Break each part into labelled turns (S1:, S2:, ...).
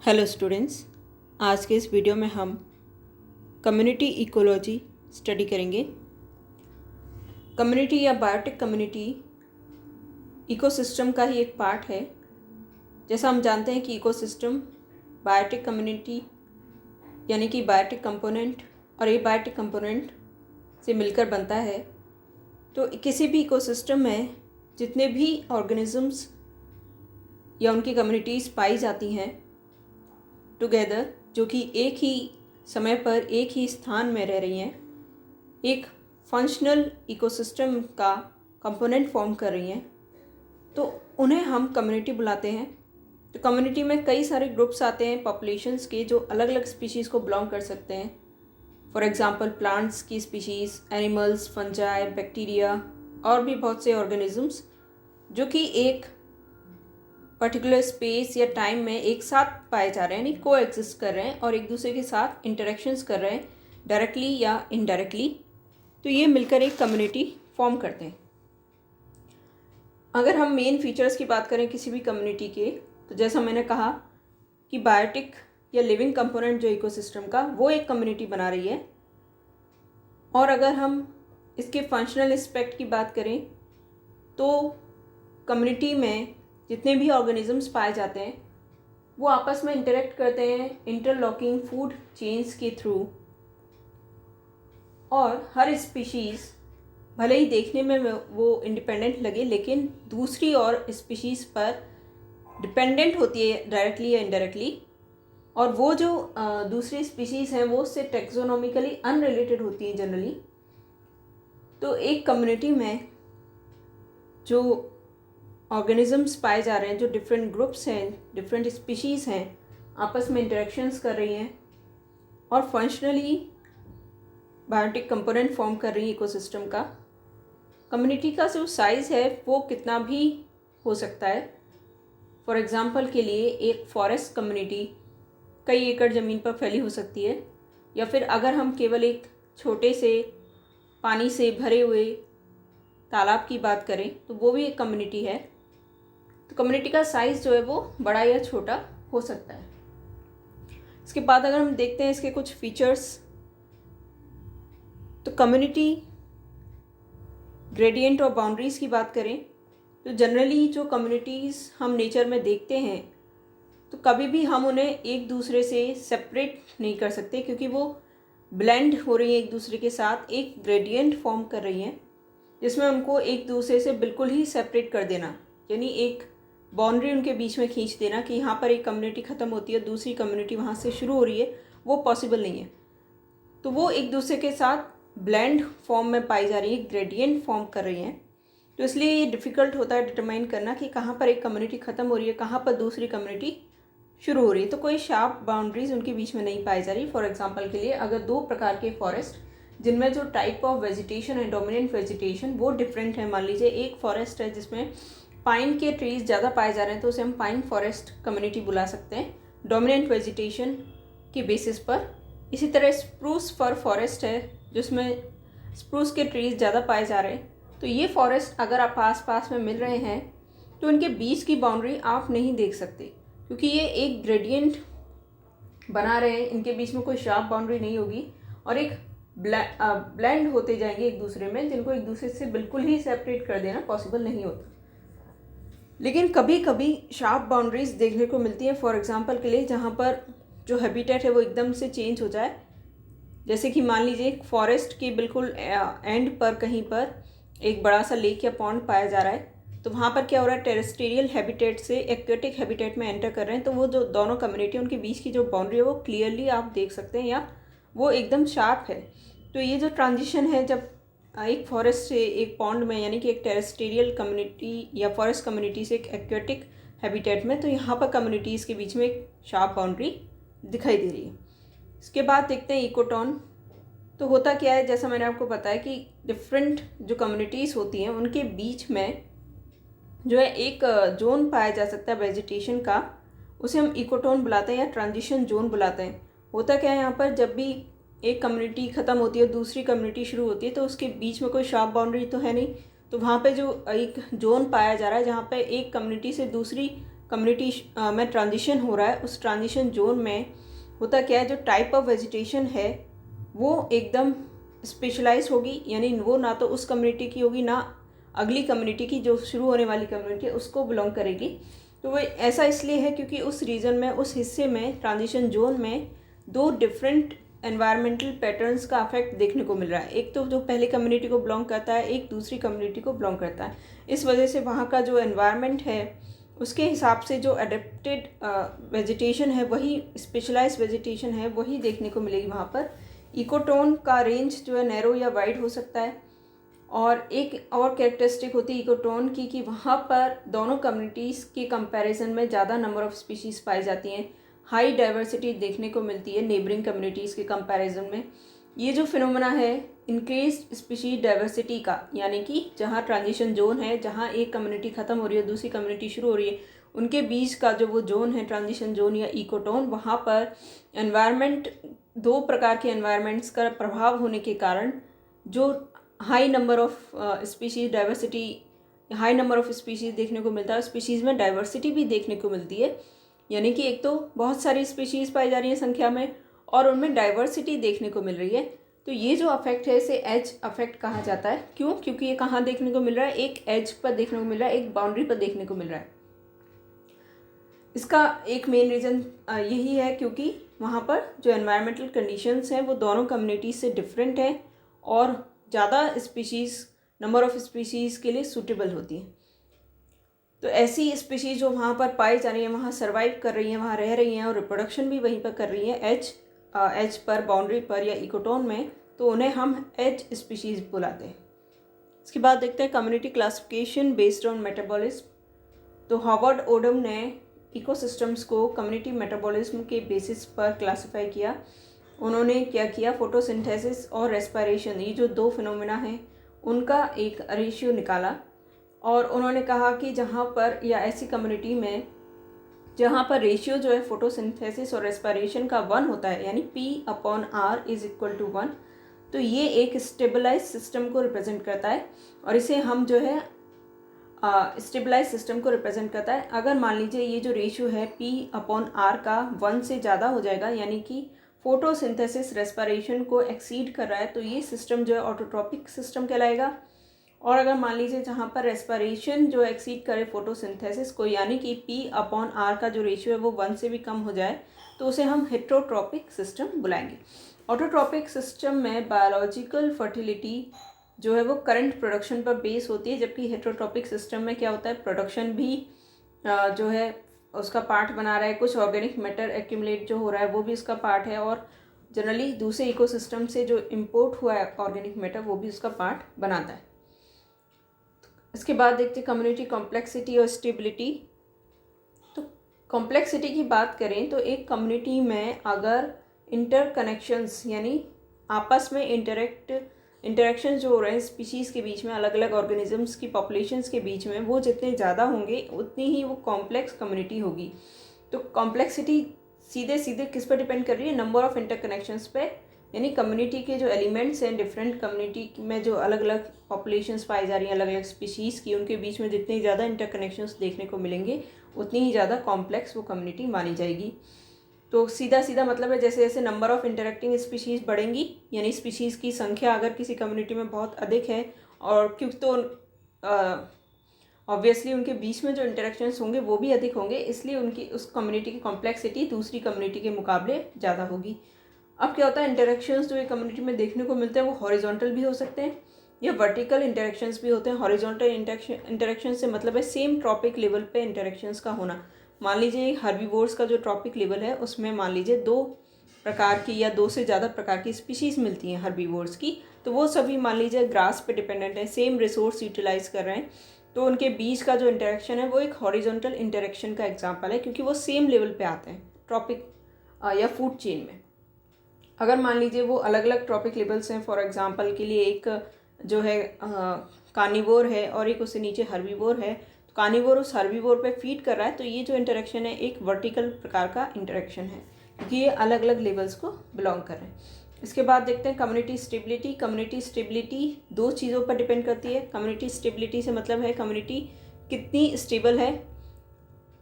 S1: Hello students, आज के इस वीडियो में हम कम्युनिटी इकोलॉजी स्टडी करेंगे। कम्युनिटी या बायोटिक कम्युनिटी इकोसिस्टम का ही एक पार्ट है। जैसा हम जानते हैं कि इकोसिस्टम बायोटिक कम्युनिटी यानी कि बायोटिक कंपोनेंट और एबायोटिक कंपोनेंट से मिलकर बनता है। तो किसी भी इकोसिस्टम में जितने भी ऑर्गेनिजम्स या उनकी कम्युनिटीज़ पाई जाती हैं टुगेदर, जो कि एक ही समय पर एक ही स्थान में रह रही हैं, एक फंक्शनल इकोसिस्टम का कंपोनेंट फॉर्म कर रही हैं, तो उन्हें हम कम्युनिटी बुलाते हैं। तो कम्युनिटी में कई सारे ग्रुप्स आते हैं पॉपुलेशंस के, जो अलग अलग स्पीशीज़ को बिलोंग कर सकते हैं। फॉर एग्जांपल प्लांट्स की स्पीशीज़, एनिमल्स, फंजाई, बैक्टीरिया और भी बहुत से ऑर्गेनिजम्स जो कि एक पर्टिकुलर स्पेस या टाइम में एक साथ पाए जा रहे हैं, यानी को एग्जिस्ट कर रहे हैं और एक दूसरे के साथ इंटरेक्शंस कर रहे हैं डायरेक्टली या इनडायरेक्टली। तो ये मिलकर एक कम्युनिटी फॉर्म करते हैं। अगर हम मेन फीचर्स की बात करें किसी भी कम्युनिटी के, तो जैसा मैंने कहा कि बायोटिक या लिविंग कंपोनेंट जो इकोसिस्टम का, वो एक कम्युनिटी बना रही है। और अगर हम इसके फंक्शनल एस्पेक्ट की बात करें तो कम्युनिटी में जितने भी ऑर्गेनिजम्स पाए जाते हैं वो आपस में इंटरेक्ट करते हैं इंटरलॉकिंग फूड चेन्स के थ्रू। और हर स्पीशीज़ भले ही देखने में वो इंडिपेंडेंट लगे, लेकिन दूसरी और स्पीशीज़ पर डिपेंडेंट होती है डायरेक्टली या इनडायरेक्टली। और वो जो दूसरी स्पीशीज़ हैं वो उससे टेक्सोनॉमिकली अनरिलेटेड होती हैं जनरली। तो एक कम्युनिटी में जो ऑर्गेनिजम्स पाए जा रहे हैं, जो डिफरेंट ग्रुप्स हैं, डिफरेंट स्पीशीज़ हैं, आपस में इंटरेक्शंस कर रही हैं और फंक्शनली बायोटिक कंपोनेंट फॉर्म कर रही है इकोसिस्टम का। कम्युनिटी का जो साइज़ है वो कितना भी हो सकता है। फॉर एग्जांपल के लिए एक फॉरेस्ट कम्युनिटी कई एकड़ ज़मीन पर फैली हो सकती है, या फिर अगर हम केवल एक छोटे से पानी से भरे हुए तालाब की बात करें तो वो भी एक कम्युनिटी है। तो कम्युनिटी का साइज़ जो है वो बड़ा या छोटा हो सकता है। इसके बाद अगर हम देखते हैं इसके कुछ फीचर्स, तो कम्युनिटी ग्रेडियंट और बाउंड्रीज़ की बात करें तो जनरली जो कम्युनिटीज़ हम नेचर में देखते हैं तो कभी भी हम उन्हें एक दूसरे से सेपरेट नहीं कर सकते, क्योंकि वो ब्लेंड हो रही है एक दूसरे के साथ, एक ग्रेडियंट फॉर्म कर रही हैं जिसमें उनको एक दूसरे से बिल्कुल ही सेपरेट कर देना, यानी एक बाउंड्री उनके बीच में खींच देना कि यहाँ पर एक कम्युनिटी ख़त्म होती है, दूसरी कम्युनिटी वहाँ से शुरू हो रही है, वो पॉसिबल नहीं है। तो वो एक दूसरे के साथ ब्लेंड फॉर्म में पाई जा रही है, ग्रेडियंट फॉर्म कर रही हैं। तो इसलिए ये डिफ़िकल्ट होता है डिटरमाइन करना कि कहाँ पर एक कम्युनिटी ख़त्म हो रही है, कहाँ पर दूसरी कम्युनिटी शुरू हो रही है। तो कोई शार्प बाउंड्रीज़ उनके बीच में नहीं पाई जा रही। फॉर एग्जाम्पल के लिए अगर दो प्रकार के फॉरेस्ट जिनमें जो टाइप ऑफ वेजिटेशन है, डोमिनेंट वेजिटेशन, वो डिफरेंट है। मान लीजिए एक फॉरेस्ट है जिसमें पाइन के ट्रीज़ ज़्यादा पाए जा रहे हैं, तो उसे हम पाइन फॉरेस्ट कम्युनिटी बुला सकते हैं डोमिनेंट वेजिटेशन के बेसिस पर। इसी तरह स्प्रूस फर फॉरेस्ट है जिसमें स्प्रूस के ट्रीज़ ज़्यादा पाए जा रहे हैं, तो ये फॉरेस्ट अगर आप आस पास में मिल रहे हैं तो इनके बीच की बाउंड्री आप नहीं देख सकते, क्योंकि ये एक ग्रेडियंट बना रहे हैं, इनके बीच में कोई शार्प बाउंड्री नहीं होगी और एक ब्लेंड होते जाएंगे एक दूसरे में, जिनको एक दूसरे से बिल्कुल ही सेपरेट कर देना पॉसिबल नहीं होता। लेकिन कभी कभी शार्प बाउंड्रीज़ देखने को मिलती है। फॉर एग्जांपल के लिए जहाँ पर जो हैबिटेट है वो एकदम से चेंज हो जाए, जैसे कि मान लीजिए एक फॉरेस्ट के बिल्कुल एंड पर कहीं पर एक बड़ा सा लेक या पॉन्ड पाया जा रहा है, तो वहाँ पर क्या हो रहा है, टेरेस्ट्रियल हैबिटेट से एक्वेटिक हैबिटेट में एंटर कर रहे हैं। तो वो जो दोनों कम्युनिटी उनके बीच की जो बाउंड्री है वो क्लियरली आप देख सकते हैं, या वो एकदम शार्प है। तो ये जो ट्रांजिशन है जब एक फॉरेस्ट से एक पॉन्ड में, यानी कि एक टेरेस्ट्रियल कम्युनिटी या फॉरेस्ट कम्युनिटी से एक एक्वेटिक हैबिटेट में, तो यहाँ पर कम्युनिटीज़ के बीच में एक शार्प बाउंड्री दिखाई दे रही है। इसके बाद देखते हैं इकोटोन। तो होता क्या है, जैसा मैंने आपको बताया कि डिफरेंट जो कम्युनिटीज़ होती हैं उनके बीच में जो है एक जोन पाया जा सकता है वेजिटेशन का, उसे हम इकोटोन बुलाते हैं या ट्रांजिशन जोन बुलाते हैं। होता क्या है, यहाँ पर जब भी एक कम्युनिटी ख़त्म होती है और दूसरी कम्युनिटी शुरू होती है तो उसके बीच में कोई शार्प बाउंड्री तो है नहीं, तो वहाँ पे जो एक जोन पाया जा रहा है जहाँ पे एक कम्युनिटी से दूसरी कम्युनिटी में ट्रांजिशन हो रहा है, उस ट्रांजिशन जोन में होता क्या है, जो टाइप ऑफ वेजिटेशन है वो एकदम स्पेशलाइज होगी, यानी वो ना तो उस कम्युनिटी की होगी ना अगली कम्युनिटी की, जो शुरू होने वाली कम्युनिटी है उसको बिलोंग करेगी। तो वो ऐसा इसलिए है क्योंकि उस रीजन में, उस हिस्से में, ट्रांजिशन जोन में दो डिफरेंट एनवायरमेंटल पैटर्न्स का अफेक्ट देखने को मिल रहा है। एक तो जो पहले कम्युनिटी को बिलोंग करता है, एक दूसरी कम्युनिटी को बिलोंग करता है। इस वजह से वहाँ का जो एनवायरनमेंट है उसके हिसाब से जो अडेप्टेड वेजिटेशन है, वही स्पेशलाइज्ड वेजिटेशन है, वही देखने को मिलेगी वहाँ पर। इकोटोन का रेंज जो है नैरो या वाइड हो सकता है। और एक और कैरेक्टरिस्टिक होती है इकोटोन की कि वहाँ पर दोनों कम्युनिटीज़ के कंपैरिजन में ज़्यादा नंबर ऑफ़ स्पीशीज़ पाई जाती हैं, हाई डाइवर्सिटी देखने को मिलती है नेबरिंग कम्युनिटीज़ के कंपैरिजन में। ये जो फिनोमेना है इंक्रीज स्पीशीज डाइवर्सिटी का, यानी कि जहाँ ट्रांजिशन जोन है, जहाँ एक कम्युनिटी ख़त्म हो रही है, दूसरी कम्युनिटी शुरू हो रही है, उनके बीच का जो वो जोन है, ट्रांजिशन जोन या इकोटोन, वहाँ पर एनवायरनमेंट, दो प्रकार के एनवायरनमेंट्स का प्रभाव होने के कारण जो high number of species diversity, high number of species देखने को मिलता है। स्पीशीज़ में डाइवर्सिटी भी देखने को मिलती है, यानी कि एक तो बहुत सारी स्पीशीज़ पाई जा रही हैं संख्या में और उनमें डाइवर्सिटी देखने को मिल रही है। तो ये जो अफेक्ट है इसे एज अफेक्ट कहा जाता है। क्यों? क्योंकि ये कहाँ देखने को मिल रहा है, एक एज पर देखने को मिल रहा है, एक बाउंड्री पर देखने को मिल रहा है। इसका एक मेन रीज़न यही है क्योंकि वहाँ पर जो एनवायरमेंटल कंडीशंस हैं वो दोनों कम्युनिटीज़ से डिफरेंट है और ज़्यादा स्पीशीज़, नंबर ऑफ़ स्पीशीज़ के लिए सूटेबल होती हैं। तो ऐसी स्पीशीज़ जो वहाँ पर पाई जा रही हैं, वहाँ सर्वाइव कर रही हैं, वहाँ रह रही हैं और रिप्रोडक्शन भी वहीं पर कर रही हैं एज पर, बाउंड्री पर या इकोटोन में, तो उन्हें हम एज स्पीशीज़ बुलाते हैं। इसके बाद देखते हैं community classification based on metabolism. तो हॉवर्ड ओडम ने इकोसिस्टम्स को कम्युनिटी मेटाबॉलिज्म के बेसिस पर क्लासिफाई किया। उन्होंने क्या किया, फोटोसिंथेसिस और रेस्पिरेशन, ये जो दो फिनोमेना हैं उनका एक रेशियो निकाला और उन्होंने कहा कि जहाँ पर, या ऐसी कम्युनिटी में जहाँ पर रेशियो जो है फोटोसिंथेसिस और रेस्पिरेशन का 1 होता है, यानी P/R इज इक्वल टू 1, तो ये एक स्टेबलाइज सिस्टम को रिप्रेजेंट करता है और इसे हम जो है स्टेबलाइज सिस्टम को रिप्रेजेंट करता है। अगर मान लीजिए ये जो रेशियो है P/R का 1 से ज़्यादा हो जाएगा, यानी कि फोटोसिंथेसिस रेस्पिरेशन को एक्सीड कर रहा है, तो ये सिस्टम जो है ऑटोट्रॉपिक सिस्टम कहलाएगा। और अगर मान लीजिए जहाँ पर रेस्पिरेशन जो एक्सीड करे फोटोसिंथेसिस को, यानी कि P/R का जो रेशियो है वो 1 से भी कम हो जाए, तो उसे हम हेट्रोट्रॉपिक सिस्टम बुलाएंगे। ऑटोट्रॉपिक सिस्टम में बायोलॉजिकल फर्टिलिटी जो है वो करंट प्रोडक्शन पर बेस होती है, जबकि हेट्रोट्रॉपिक सिस्टम में क्या होता है, प्रोडक्शन भी जो है उसका पार्ट बना रहा है, कुछ ऑर्गेनिक मैटर एक्यूमुलेट जो हो रहा है वो भी उसका पार्ट है, और जनरली दूसरे इकोसिस्टम से जो इम्पोर्ट हुआ है ऑर्गेनिक मैटर वो भी उसका पार्ट बनाता है। इसके बाद देखते हैं कम्युनिटी कॉम्प्लेक्सिटी और स्टेबिलिटी। तो कॉम्प्लेक्सिटी की बात करें तो एक कम्युनिटी में अगर इंटरकनेक्शंस, यानी आपस में इंटरेक्शन जो हो रहे हैं स्पीशीज़ के बीच में, अलग अलग ऑर्गेनिजम्स की पॉपुलेशंस के बीच में, वो जितने ज़्यादा होंगे उतनी ही वो कॉम्प्लेक्स कम्युनिटी होगी। तो कॉम्प्लेक्सिटी सीधे सीधे किस पर डिपेंड कर रही है, नंबर ऑफ़ इंटरकनेक्शंस पे, यानी कम्युनिटी के जो एलिमेंट्स हैं, डिफरेंट कम्युनिटी में जो अलग अलग पॉपुलेशंस पाई जा रही हैं अलग अलग स्पीशीज़ की, उनके बीच में जितनी ज़्यादा इंटरकनेक्शंस देखने को मिलेंगे उतनी ही ज़्यादा कॉम्प्लेक्स वो कम्युनिटी मानी जाएगी। तो सीधा सीधा मतलब है जैसे जैसे नंबर ऑफ़ इंटरेक्टिंग स्पीशीज़ बढ़ेंगी, यानी स्पीशीज़ की संख्या अगर किसी कम्युनिटी में बहुत अधिक है, और क्योंकि तो ऑब्वियसली उनके बीच में जो इंटरेक्शंस होंगे वो भी अधिक होंगे, इसलिए उनकी उस कम्युनिटी की कॉम्प्लेक्सिटी दूसरी कम्युनिटी के मुकाबले ज़्यादा होगी। अब क्या होता है, इंटरेक्शंस जो एक कम्युनिटी में देखने को मिलते हैं वो हॉरिजॉन्टल भी हो सकते हैं या वर्टिकल इंटरेक्शंस भी होते हैं। हॉरिजॉन्टल इंटरेक्शन से मतलब है सेम ट्रॉपिक लेवल पे इंटरेक्शंस का होना। मान लीजिए हर्बीवोर्स का जो ट्रॉपिक लेवल है उसमें मान लीजिए 2 प्रकार की या 2 से ज़्यादा प्रकार की स्पीशीज़ मिलती हैं हर्बीवोर्स की, तो वो सभी मान लीजिए ग्रास पे डिपेंडेंट है, सेम रिसोर्स यूटिलाइज कर रहे हैं, तो उनके बीच का जो इंटरेक्शन है वो एक हॉरिजॉन्टल इंटरेक्शन का एग्जाम्पल है, क्योंकि वो सेम लेवल पे आते हैं ट्रॉपिक या फूड चेन में। अगर मान लीजिए वो अलग अलग ट्रॉपिक लेवल्स हैं, फॉर एग्जांपल के लिए एक जो है कार्निवोर है और एक उससे नीचे हर्बीवोर है, तो कार्निवोर उस हर्बीवोर पे फीड कर रहा है, तो ये जो इंटरेक्शन है एक वर्टिकल प्रकार का इंटरेक्शन है, क्योंकि ये अलग अलग लेवल्स को बिलोंग कर रहे हैं। इसके बाद देखते हैं कम्युनिटी स्टेबिलिटी। कम्युनिटी स्टेबिलिटी 2 चीज़ों पर डिपेंड करती है। कम्युनिटी स्टेबिलिटी से मतलब है कम्युनिटी कितनी स्टेबल है,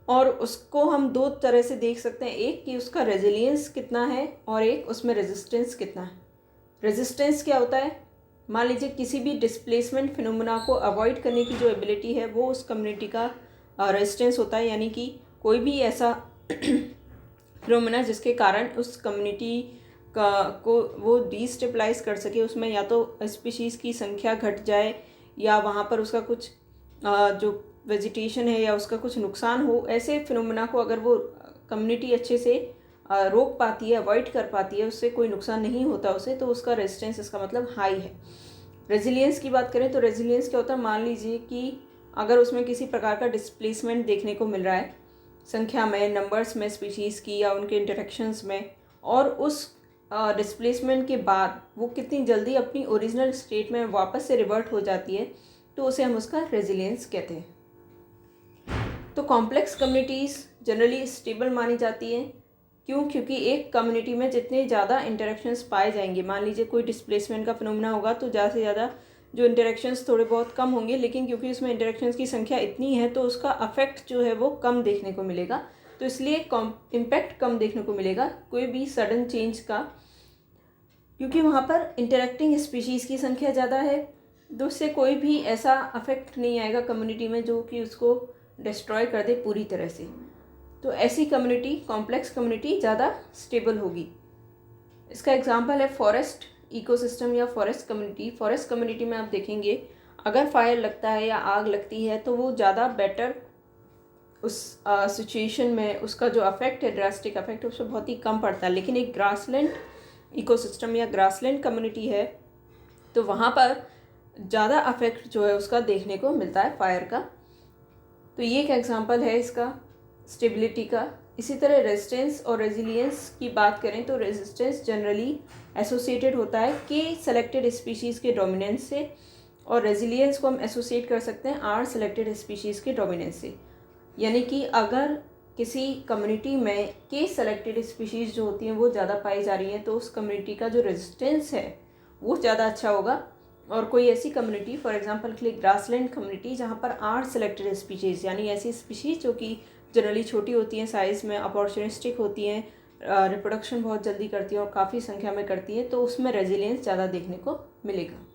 S1: और उसको हम दो तरह से देख सकते हैं, एक कि उसका रेजिलियंस कितना है और एक उसमें रेजिस्टेंस कितना है। रेजिस्टेंस क्या होता है, मान लीजिए किसी भी डिस्प्लेसमेंट फिनोमेना को अवॉइड करने की जो एबिलिटी है वो उस कम्युनिटी का रेजिस्टेंस होता है, यानी कि कोई भी ऐसा फिनोमेना जिसके कारण उस कम्युनिटी को वो डिस्टेबलाइज कर सके, उसमें या तो स्पीशीज़ की संख्या घट जाए या वहाँ पर उसका कुछ जो वेजिटेशन है या उसका कुछ नुकसान हो, ऐसे फिनोमेना को अगर वो कम्युनिटी अच्छे से रोक पाती है, अवॉइड कर पाती है, उससे कोई नुकसान नहीं होता उसे, तो उसका रेजिस्टेंस इसका मतलब हाई है। रेजिलियंस की बात करें तो रेजिलियंस क्या होता है, मान लीजिए कि अगर उसमें किसी प्रकार का डिस्प्लेसमेंट देखने को मिल रहा है संख्या में, नंबर्स में, स्पीशीज़ की या उनके इंटरेक्शंस में, और उस डिस्प्लेसमेंट के बाद वो कितनी जल्दी अपनी ओरिजिनल स्टेट में वापस से रिवर्ट हो जाती है, तो उसे हम उसका रेजिलियंस कहते हैं। तो कॉम्प्लेक्स कम्युनिटीज़ जनरली स्टेबल मानी जाती हैं। क्यों? क्योंकि एक कम्युनिटी में जितने ज़्यादा इंटरेक्शंस पाए जाएंगे, मान लीजिए कोई डिस्प्लेसमेंट का फिनोमेना होगा तो ज़्यादा से ज़्यादा जो इंटरेक्शंस थोड़े बहुत कम होंगे, लेकिन क्योंकि उसमें इंटरेक्शंस की संख्या इतनी है तो उसका अफेक्ट जो है वो कम देखने को मिलेगा, तो इसलिए इम्पैक्ट कम देखने को मिलेगा कोई भी सडन चेंज का, क्योंकि वहाँ पर इंटरेक्टिंग स्पीशीज़ की संख्या ज़्यादा है। तो उससे कोई भी ऐसा अफेक्ट नहीं आएगा कम्युनिटी में जो कि उसको डिस्ट्रॉय कर दे पूरी तरह से। तो ऐसी कम्युनिटी, कॉम्प्लेक्स कम्युनिटी ज़्यादा स्टेबल होगी। इसका एग्जांपल है फॉरेस्ट इकोसिस्टम या फॉरेस्ट कम्युनिटी। फॉरेस्ट कम्युनिटी में आप देखेंगे अगर फायर लगता है या आग लगती है तो वो ज़्यादा बेटर उस सिचुएशन में उसका जो अफेक्ट है, ड्रास्टिक अफेक्ट, उस पर बहुत ही कम पड़ता है। लेकिन एक ग्रासलैंड इकोसिस्टम या ग्रासलैंड कम्युनिटी है तो वहाँ पर ज़्यादा अफेक्ट जो है उसका देखने को मिलता है फायर का। तो ये एक एग्जांपल है इसका स्टेबिलिटी का। इसी तरह रेजिस्टेंस और रेजिलियंस की बात करें तो रेजिस्टेंस जनरली एसोसिएटेड होता है के सेलेक्टेड स्पीशीज़ के डोमिनेंस से, और रेजिलियंस को हम एसोसिएट कर सकते हैं आर सेलेक्टेड स्पीशीज़ के डोमिनेंस से। यानी कि अगर किसी कम्युनिटी में के सेलेक्टेड स्पीशीज़ जो होती हैं वो ज़्यादा पाई जा रही हैं तो उस कम्युनिटी का जो रेजिस्टेंस है वो ज़्यादा अच्छा होगा। और कोई ऐसी कम्युनिटी, फॉर एग्जांपल के लिए ग्रासलैंड कम्युनिटी, जहाँ पर आर सेलेक्टेड स्पीशीज़ यानी ऐसी स्पीशीज़ जो कि जनरली छोटी होती हैं साइज़ में, अपॉर्चुनिस्टिक होती हैं, रिप्रोडक्शन बहुत जल्दी करती हैं और काफ़ी संख्या में करती हैं, तो उसमें रेजिलियंस ज़्यादा देखने को मिलेगा।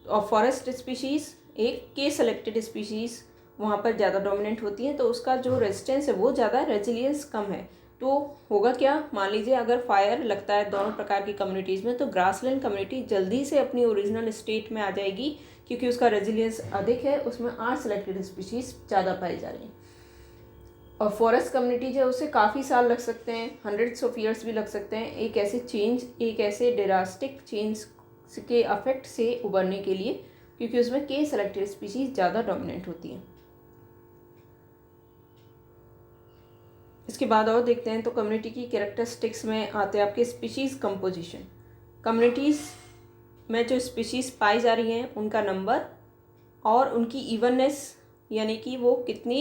S1: और फॉरेस्ट स्पीशीज़ एक के सेलेक्टेड स्पीशीज़ वहाँ पर ज़्यादा डोमिनेंट होती हैं तो उसका जो रेजिस्टेंस है वो ज़्यादा, रेजिलियंस कम है। तो होगा क्या, मान लीजिए अगर फायर लगता है दोनों प्रकार की कम्युनिटीज़ में तो ग्रासलैंड कम्युनिटी जल्दी से अपनी ओरिजिनल स्टेट में आ जाएगी क्योंकि उसका रेजिलियंस अधिक है, उसमें आर सेलेक्टेड स्पीशीज़ ज़्यादा पाई जा रही हैं। और फॉरेस्ट कम्युनिटी जो है उसे काफ़ी साल लग सकते हैं, हंड्रेड्स ऑफ ईयर्स भी लग सकते हैं एक ऐसे चेंज, एक ऐसे ड्रास्टिक चेंज के अफेक्ट से उबरने के लिए, क्योंकि उसमें के सेलेक्टेड स्पीशीज़ ज़्यादा डोमिनेंट होती हैं। इसके बाद और देखते हैं तो कम्युनिटी की कैरेक्टरिस्टिक्स में आते हैं आपके स्पीशीज़ कंपोजिशन। कम्युनिटीज़ में जो स्पीशीज़ पाई जा रही हैं उनका नंबर और उनकी इवननेस, यानी कि वो कितनी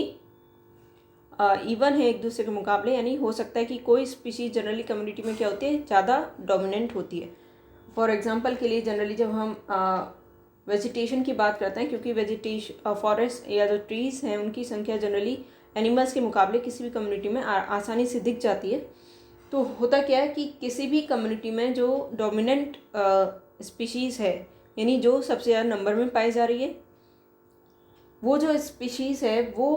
S1: इवन है एक दूसरे के मुकाबले। यानी हो सकता है कि कोई स्पीशीज़ जनरली कम्युनिटी में क्या होती है, ज़्यादा डोमिनेंट होती है। फॉर एग्जांपल के लिए जनरली जब हम वेजिटेशन की बात करते हैं, क्योंकि वेजिटेशन फॉरेस्ट या जो ट्रीज़ हैं उनकी संख्या जनरली एनिमल्स के मुकाबले किसी भी कम्युनिटी में आसानी से दिख जाती है। तो होता क्या है कि किसी भी कम्युनिटी में जो डोमिनेंट स्पीशीज़ है, यानी जो सबसे ज़्यादा नंबर में पाई जा रही है, वो जो स्पीशीज़ है वो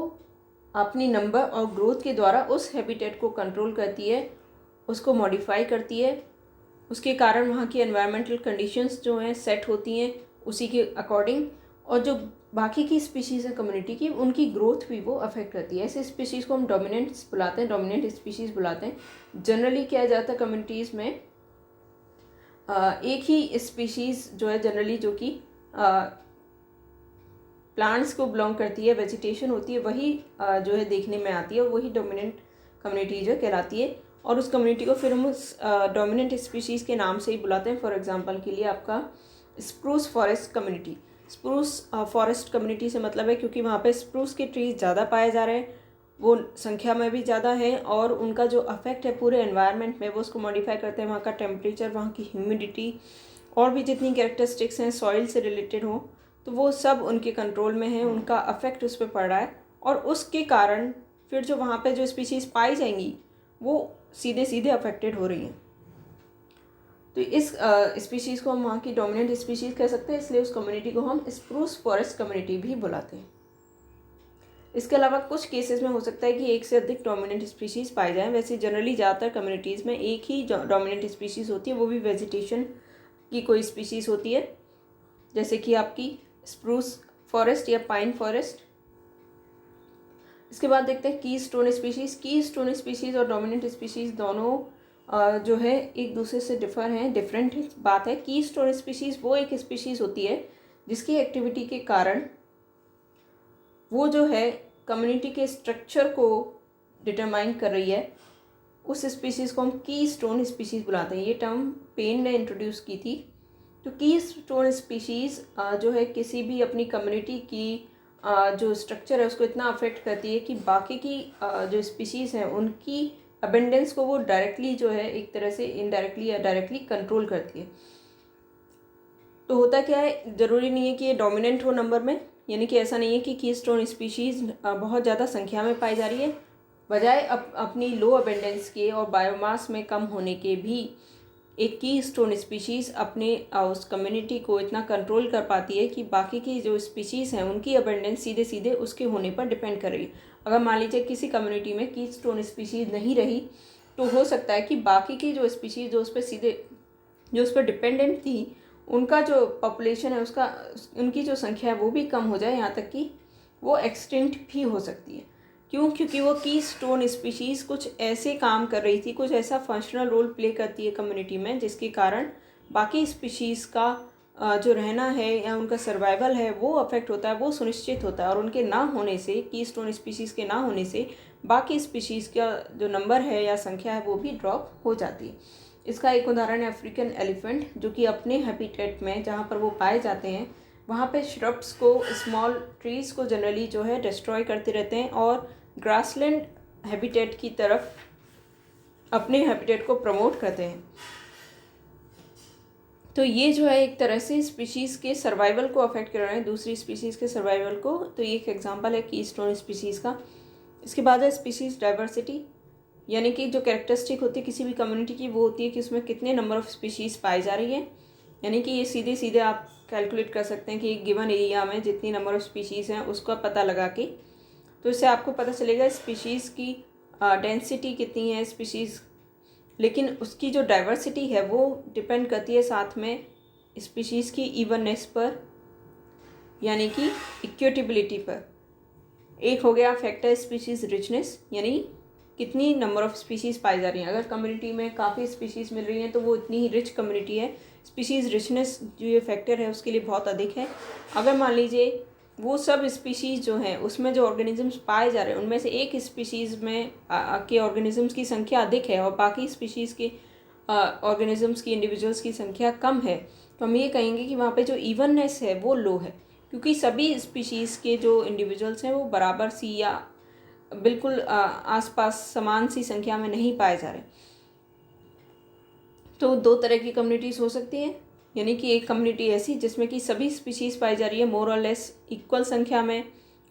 S1: अपनी नंबर और ग्रोथ के द्वारा उस हैबिटेट को कंट्रोल करती है, उसको मॉडिफाई करती है। उसके कारण वहाँ की एनवायरमेंटल कंडीशंस जो हैं सेट होती हैं उसी के अकॉर्डिंग, और जो बाकी की स्पीशीज़ हैं कम्युनिटी की, उनकी ग्रोथ भी वो अफेक्ट करती है। ऐसे स्पीशीज़ को हम डोमिनेंट्स बुलाते हैं, डोमिनेंट स्पीशीज़ बुलाते हैं। जनरली क्या जाता है कम्युनिटीज़ में एक ही स्पीशीज़ जो है जनरली जो कि प्लांट्स को बिलोंग करती है, वेजिटेशन होती है, वही जो है देखने में आती है और वही डोमिनेंट कम्युनिटी जो कहलाती है। और उस कम्युनिटी को फिर हम उस डोमिनेंट स्पीशीज़ के नाम से ही बुलाते हैं। फॉर एग्जांपल के लिए आपका spruce forest community. Spruce forest community से मतलब है क्योंकि वहाँ पे स्प्रूस के ट्रीज ज़्यादा पाए जा रहे हैं, वो संख्या में भी ज़्यादा है और उनका जो अफेक्ट है पूरे एनवायरनमेंट में वो उसको मॉडिफाई करते हैं। वहाँ का टेम्परेचर, वहाँ की ह्यूमिडिटी और भी जितनी कैरेक्टरिस्टिक्स हैं सॉइल से रिलेटेड हो, तो वो सब उनके कंट्रोल में है, उनका अफेक्ट उस पर पड़ रहा है और उसके कारण फिर जो वहाँ पे जो स्पीशीज़ पाई जाएंगी वो सीधे सीधे अफेक्टेड हो रही हैं। तो इस स्पीशीज़ को हम वहाँ की डोमिनेंट स्पीशीज़ कह सकते हैं, इसलिए उस कम्युनिटी को हम स्प्रूस फॉरेस्ट कम्युनिटी भी बुलाते हैं। इसके अलावा कुछ केसेस में हो सकता है कि एक से अधिक डोमिनेंट स्पीशीज़ पाए जाएं। वैसे जनरली ज़्यादातर कम्युनिटीज़ में एक ही डोमिनेंट स्पीशीज़ होती है, वो भी वेजिटेशन की कोई स्पीशीज़ होती है, जैसे कि आपकी स्प्रूस फॉरेस्ट या पाइन फॉरेस्ट। इसके बाद देखते हैं की स्टोन स्पीशीज़। की स्टोन स्पीशीज़ और डोमिनेंट स्पीशीज़ दोनों जो है एक दूसरे से डिफरेंट बात है। की स्टोन स्पीशीज़ वो एक स्पीशीज़ होती है जिसकी एक्टिविटी के कारण वो जो है कम्युनिटी के स्ट्रक्चर को डिटरमाइन कर रही है। उस स्पीशीज़ को हम की स्टोन स्पीशीज़ बुलाते हैं। ये टर्म पेन ने इंट्रोड्यूस की थी। तो की स्टोन स्पीशीज़ जो है किसी भी अपनी कम्युनिटी की जो स्ट्रक्चर है उसको इतना अफेक्ट करती है कि बाकी की जो स्पीशीज़ हैं उनकी अबेंडेंस को वो डायरेक्टली जो है एक तरह से इनडायरेक्टली या डायरेक्टली कंट्रोल करती है। तो होता क्या है, ज़रूरी नहीं है कि ये डोमिनेंट हो नंबर में, यानी कि ऐसा नहीं है कि कीस्टोन स्पीशीज़ बहुत ज़्यादा संख्या में पाई जा रही है। बजाय अपनी लो अबेंडेंस के और बायोमास में कम होने के भी एक कीस्टोन स्पीशीज़ अपने उस कम्युनिटी को इतना कंट्रोल कर पाती है कि बाकी की जो स्पीशीज़ हैं उनकी अबेंडेंस सीधे सीधे उसके होने पर डिपेंड कर रही है। अगर मान लीजिए किसी कम्युनिटी में कीस्टोन स्पीशीज़ नहीं रही तो हो सकता है कि बाकी की जो स्पीशीज़ जो उस पर डिपेंडेंट थी उनका जो पॉपुलेशन है उनकी जो संख्या है वो भी कम हो जाए, यहाँ तक कि वो एक्सटिंक्ट भी हो सकती है। क्यों? क्योंकि वो की स्टोन स्पीशीज़ कुछ ऐसे काम कर रही थी, कुछ ऐसा फंक्शनल रोल प्ले करती है कम्युनिटी में जिसके कारण बाकी स्पीशीज़ का जो रहना है या उनका सर्वाइवल है वो अफेक्ट होता है, वो सुनिश्चित होता है। और उनके ना होने से, की स्टोन स्पीशीज़ के ना होने से बाकी स्पीशीज़ का जो नंबर है या संख्या है वो भी ड्रॉप हो जाती है। इसका एक उदाहरण है अफ्रीकन एलिफेंट, जो कि अपने हैबिटेट में जहाँ पर वो पाए जाते हैं वहाँ पे श्रब्स को, स्मॉल ट्रीज़ को जनरली जो है डिस्ट्रॉय करते रहते हैं और ग्रासलैंड हैबिटेट की तरफ अपने हैबिटेट को प्रमोट करते हैं। तो ये जो है एक तरह से स्पीशीज़ के सर्वाइवल को अफेक्ट कर रहे हैं, दूसरी स्पीशीज़ के सर्वाइवल को। तो ये एक एग्जांपल है कीस्टोन स्पीशीज़ का। इसके बाद है स्पीशीज़ डाइवर्सिटी, यानी कि जो कैरेक्टरिस्टिक होती है किसी भी कम्युनिटी की वो होती है कि उसमें कितने नंबर ऑफ़ स्पीशीज़ पाई जा रही है। यानी कि ये सीधे सीधे आप कैलकुलेट कर सकते हैं कि एक गिवन एरिया में जितनी नंबर ऑफ़ स्पीशीज़ हैं उसका पता लगा के, तो इससे आपको पता चलेगा स्पीशीज़ की डेंसिटी कितनी है स्पीशीज़। लेकिन उसकी जो डाइवर्सिटी है वो डिपेंड करती है साथ में स्पीशीज़ की इवननेस पर, यानी कि इक्विटेबिलिटी पर। एक हो गया फैक्टर स्पीशीज़ रिचनेस, यानी कितनी नंबर ऑफ़ स्पीशीज़ पाई जा रही हैं। अगर कम्युनिटी में काफ़ी स्पीशीज़ मिल रही हैं तो वो इतनी ही रिच कम्युनिटी है। स्पीशीज़ रिचनेस जो ये फैक्टर है उसके लिए बहुत अधिक है। अगर मान लीजिए वो सब स्पीशीज़ जो हैं उसमें जो ऑर्गेनिजम्स पाए जा रहे हैं उनमें से एक स्पीशीज़ में के ऑर्गेनिजम्स की संख्या अधिक है और बाकी स्पीशीज़ के ऑर्गेनिजम्स की, इंडिविजुअल्स की संख्या कम है, तो हम ये कहेंगे कि वहाँ पे जो इवननेस है वो लो है, क्योंकि सभी स्पीशीज़ के जो इंडिविजुअल्स हैं वो बराबर सी या बिल्कुल आसपास समान सी संख्या में नहीं पाए जा रहे। तो दो तरह की कम्युनिटीज़ हो सकती हैं, यानी कि एक कम्युनिटी ऐसी जिसमें कि सभी स्पीशीज़ पाई जा रही है मोर और लेस इक्वल संख्या में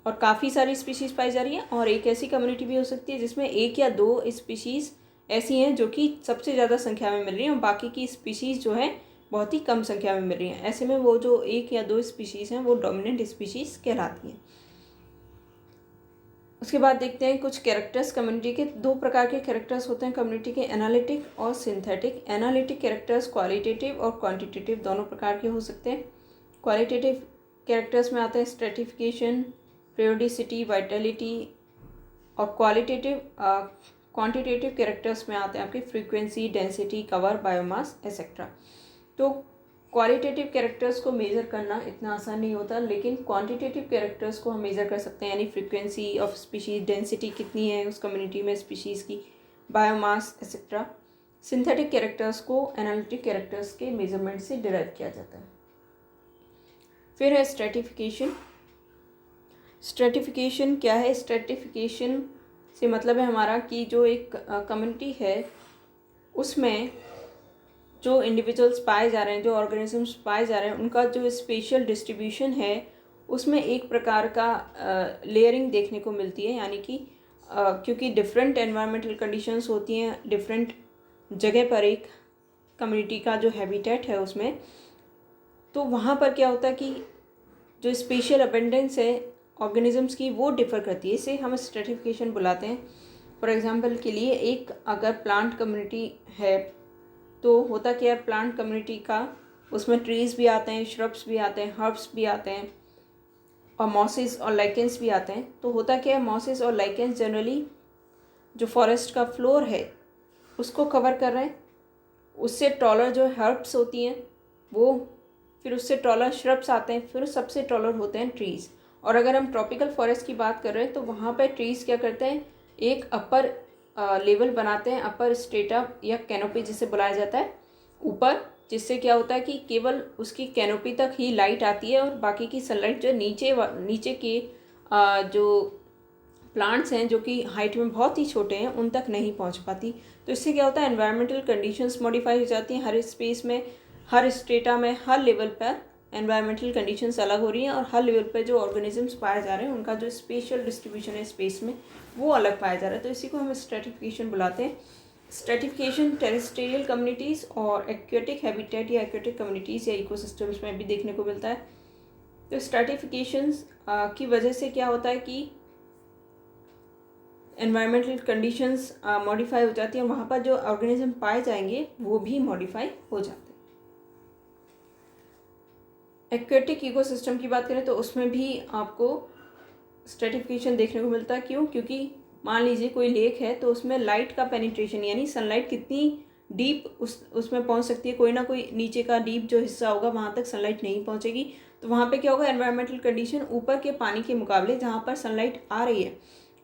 S1: और काफ़ी सारी स्पीशीज़ पाई जा रही है, और एक ऐसी कम्युनिटी भी हो सकती है जिसमें एक या दो स्पीशीज़ ऐसी हैं जो कि सबसे ज़्यादा संख्या में मिल रही हैं और बाकी की स्पीशीज़ जो है बहुत ही कम संख्या में मिल रही हैं। ऐसे में वो जो एक या दो स्पीशीज़ हैं वो डोमिनेंट स्पीशीज़ कहलाती हैं। उसके बाद देखते हैं कुछ कैरेक्टर्स कैरेक्टर्स। कम्युनिटी के दो प्रकार के कैरेक्टर्स होते हैं कम्युनिटी के, एनालिटिक और सिंथेटिक। एनालिटिक कैरेक्टर्स क्वालिटेटिव और क्वांटिटेटिव दोनों प्रकार के हो सकते हैं। क्वालिटेटिव कैरेक्टर्स में आते हैं स्ट्रेटिफिकेशन, पेरियोडिसिटी, वाइटलिटी, और क्वांटिटेटिव कैरेक्टर्स में आते हैं आपके frequency, density, cover, biomass etcetera. तो क्वालिटेटिव कैरेक्टर्स को मेज़र करना इतना आसान नहीं होता, लेकिन क्वांटिटेटिव कैरेक्टर्स को हम मेज़र कर सकते हैं, यानी फ्रीक्वेंसी ऑफ स्पीशीज़, डेंसिटी कितनी है उस कम्युनिटी में स्पीशीज़ की, बायोमास एक्सेट्रा। सिंथेटिक कैरेक्टर्स को एनालिटिक कैरेक्टर्स के मेजरमेंट से डिराइव किया जाता है। फिर है स्ट्रेटिफिकेशन। स्ट्रेटिफिकेशन क्या है? स्ट्रेटिफिकेशन से मतलब है हमारा कि जो एक कम्युनिटी है उसमें जो इंडिविजुअल्स पाए जा रहे हैं, जो ऑर्गेनिजम्स पाए जा रहे हैं, उनका जो स्पेशल डिस्ट्रीब्यूशन है उसमें एक प्रकार का लेयरिंग देखने को मिलती है, यानी कि क्योंकि डिफरेंट एनवायरमेंटल कंडीशंस होती हैं डिफरेंट जगह पर एक कम्युनिटी का जो हैबिटेट है उसमें, तो वहाँ पर क्या होता है कि जो स्पेशियल अबेंडेंस है ऑर्गेनिजम्स की वो डिफ़र करती है, इसे हम स्ट्रेटिफिकेशन बुलाते हैं। फॉर एग्जांपल के लिए एक अगर प्लांट कम्युनिटी है तो होता क्या है, प्लांट कम्युनिटी का उसमें ट्रीज़ भी आते हैं, श्रब्स भी आते हैं, हर्ब्स भी आते हैं और मॉसेस और लाइकेंस भी आते हैं। तो होता क्या है, मॉसेस और लाइकेंस जनरली जो फॉरेस्ट का फ्लोर है उसको कवर कर रहे हैं। उससे टॉलर जो हर्ब्स होती हैं वो, फिर उससे टॉलर श्रब्स आते हैं, फिर सबसे टॉलर होते हैं ट्रीज़। और अगर हम ट्रॉपिकल फॉरेस्ट की बात कर रहे हैं तो वहाँ पर ट्रीज़ क्या करते हैं, एक अपर लेवल बनाते हैं, अपर स्ट्रेटा या कैनोपी जिसे बुलाया जाता है ऊपर, जिससे क्या होता है कि केवल उसकी कैनोपी तक ही लाइट आती है और बाकी की सनलाइट जो नीचे के जो प्लांट्स हैं जो कि हाइट में बहुत ही छोटे हैं उन तक नहीं पहुंच पाती। तो इससे क्या होता है, एनवायरमेंटल कंडीशंस मॉडिफाई हो जाती हैं, हर स्पेस में, हर स्ट्रेटा में, हर लेवल पर एनवायरमेंटल कंडीशंस अलग हो रही हैं और हर लेवल पर जो ऑर्गेनिजम्स पाए जा रहे हैं उनका जो स्पेशल डिस्ट्रीब्यूशन है स्पेस में वो अलग पाया जा रहा है। तो इसी को हम स्ट्रेटिफिकेशन बुलाते हैं। स्ट्रेटिफिकेशन टेरेस्ट्रियल कम्युनिटीज़ और एक्वेटिक हैबिटेट या एक्वेटिक कम्युनिटीज़ या इकोसिस्टम्स में भी देखने को मिलता है। तो स्ट्रेटिफिकेशंस की वजह से क्या होता है कि एनवायरमेंटल कंडीशंस मॉडिफाई हो जाती हैं और वहाँ पर जो ऑर्गेनिज्म पाए जाएंगे वो भी मॉडिफाई हो जाते हैं। एक्वेटिक इकोसिस्टम की बात करें तो उसमें भी आपको स्ट्रेटिफिकेशन देखने को मिलता है। क्यों? क्योंकि मान लीजिए कोई लेक है तो उसमें लाइट का पेनिट्रेशन यानी सनलाइट कितनी डीप उसमें पहुंच सकती है, कोई ना कोई नीचे का डीप जो हिस्सा होगा वहाँ तक सनलाइट नहीं पहुँचेगी। तो वहाँ पे क्या होगा, एनवायरमेंटल कंडीशन ऊपर के पानी के मुकाबले जहाँ पर सनलाइट आ रही है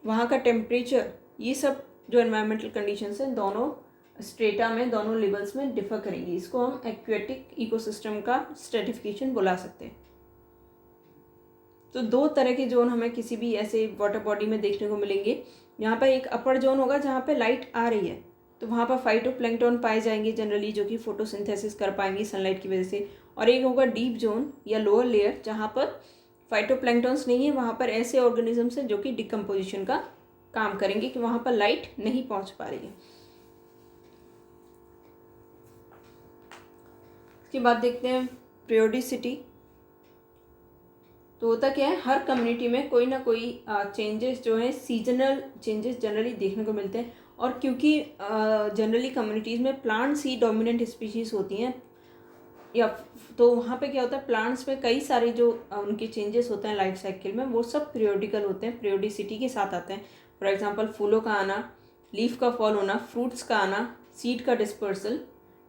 S1: वहाँ का टेम्परेचर, ये सब जो एनवायरमेंटल कंडीशंस हैं दोनों स्ट्रेटा में, दोनों लेवल्स में डिफर करेंगी। इसको हम एक्वेटिक इकोसिस्टम का स्ट्रेटिफिकेशन बुला सकते हैं। तो दो तरह के जोन हमें किसी भी ऐसे वाटर बॉडी में देखने को मिलेंगे। यहाँ पर एक अपर जोन होगा जहाँ पे लाइट आ रही है, तो वहाँ पर फाइटोप्लैंक्टन पाए जाएंगे जनरली, जो कि फोटोसिंथेसिस कर पाएंगे सनलाइट की वजह से। और एक होगा डीप जोन या लोअर लेयर जहाँ पर फाइटोप्लैंक्टन्स नहीं है, वहाँ पर ऐसे ऑर्गेनिजम्स हैं जो कि डिकम्पोजिशन का काम करेंगे कि वहाँ पर लाइट नहीं पहुँच पा रही है। इसके बाद देखते हैं पीरियोडिसिटी। तो होता क्या है, हर कम्युनिटी में कोई ना कोई चेंजेस जो है, सीजनल चेंजेस जनरली देखने को मिलते हैं। और क्योंकि जनरली कम्युनिटीज़ में प्लांट्स ही डोमिनेंट स्पीशीज़ होती हैं या तो वहाँ पे क्या होता है, प्लांट्स में कई सारे जो उनके चेंजेस होते हैं लाइफ साइकिल में वो सब पीरियोडिकल होते हैं, पीरियोडिसिटी के साथ आते हैं। फॉर एग्जांपल फूलों का आना, लीफ का फॉल होना, फ्रूट्स का आना, सीड का डिस्पर्सल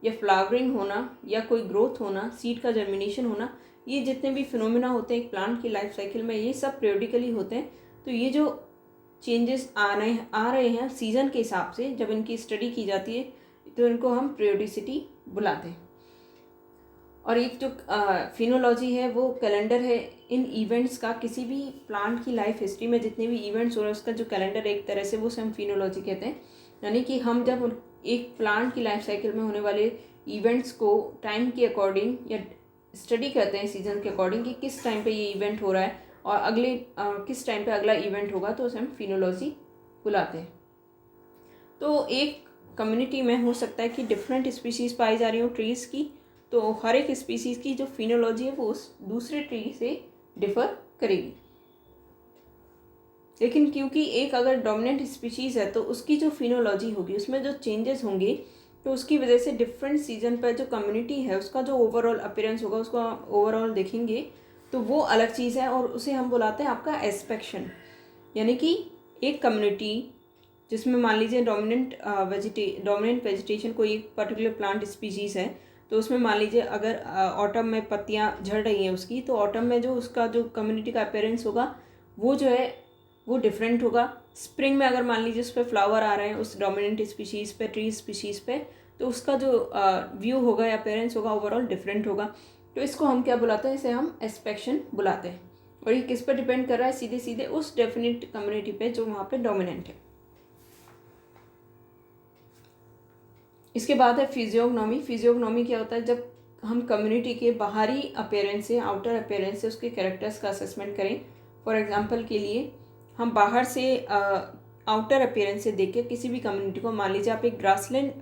S1: या फ्लावरिंग होना या कोई ग्रोथ होना, सीड का जर्मिनेशन होना, ये जितने भी फिनोमिना होते हैं एक प्लांट की लाइफ साइकिल में ये सब पीरियोडिकली होते हैं। तो ये जो चेंजेस आ रहे हैं सीज़न के हिसाब से जब इनकी स्टडी की जाती है तो इनको हम पीरियोडिसिटी बुलाते हैं। और एक जो फिनोलॉजी है वो कैलेंडर है इन इवेंट्स का, किसी भी प्लांट की लाइफ हिस्ट्री में जितने भी इवेंट्स हो रहे हैं उसका जो कैलेंडर एक तरह से वो हम फिनोलॉजी कहते हैं। यानी कि हम जब एक प्लांट की लाइफ साइकिल में होने वाले इवेंट्स को टाइम के अकॉर्डिंग या स्टडी करते हैं सीजन के अकॉर्डिंग कि किस टाइम पे ये इवेंट हो रहा है और अगले किस टाइम पे अगला इवेंट होगा, तो उसे हम फिनोलॉजी बुलाते हैं। तो एक कम्युनिटी में हो सकता है कि डिफरेंट स्पीसीज़ पाई जा रही हो ट्रीज़ की, तो हर एक स्पीसीज़ की जो फिनोलॉजी है वो उस दूसरे ट्री से डिफ़र करेगी। लेकिन क्योंकि एक अगर डोमिनेंट स्पीशीज़ है तो उसकी जो फिनोलॉजी होगी उसमें जो चेंजेस होंगे तो उसकी वजह से डिफरेंट सीजन पर जो कम्युनिटी है उसका जो ओवरऑल अपीयरेंस होगा, उसको ओवरऑल देखेंगे तो वो अलग चीज़ है और उसे हम बुलाते हैं आपका एस्पेक्शन। यानी कि एक कम्युनिटी जिसमें मान लीजिए डोमिनेंट वेजिटेशन कोई एक पर्टिकुलर प्लांट स्पीशीज़ है, तो उसमें मान लीजिए अगर ऑटम में पत्तियां झड़ रही हैं उसकी, तो ऑटम में जो उसका जो कम्युनिटी का अपीयरेंस होगा वो जो है वो डिफरेंट होगा। स्प्रिंग में अगर मान लीजिए उस पर फ्लावर आ रहे हैं उस डोमिनेंट स्पीशीज़ पे, ट्री स्पीशीज़ पे, तो उसका जो व्यू होगा या अपीयरेंस होगा ओवरऑल डिफरेंट होगा। तो इसको हम क्या बुलाते हैं, इसे हम एस्पेक्शन बुलाते हैं। और ये किस पर डिपेंड कर रहा है, सीधे सीधे उस डेफिनेट कम्युनिटी पे जो वहाँ पे डोमिनेंट है। इसके बाद है फिजियोग्नोमी। फिजियोग्नोमी क्या होता है, जब हम कम्युनिटी के बाहरी अपीयरेंस से, आउटर अपीयरेंस से उसके कैरेक्टर्स का असेसमेंट करें। फॉर एग्जांपल के लिए हम बाहर से आउटर अपीयरेंस से देख के किसी भी कम्युनिटी को, मान लीजिए आप एक ग्रासलैंड